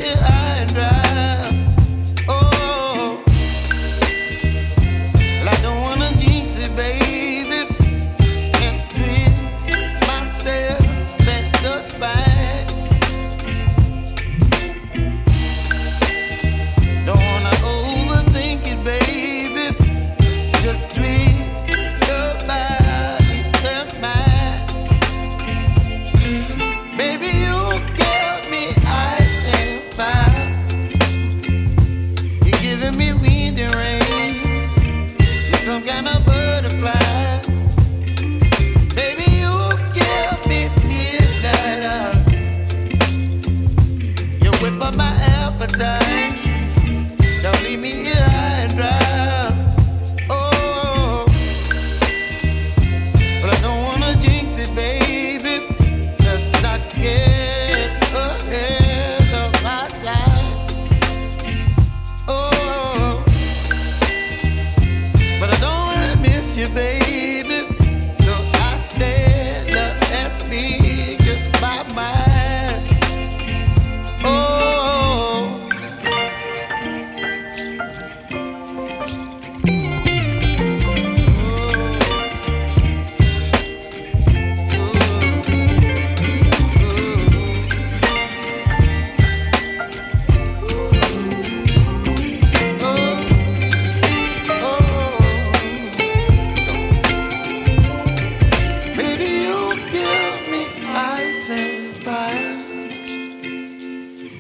high and dry. Oh, well, I don't wanna jinx it, baby, and twist myself at the spine. Don't wanna overthink it, baby. It's just twist your body and mine. Baby, you give me ice and fire. You're giving me wind and rain. You're some kind of butterfly. Baby, you give me midnight. You whip up my appetite.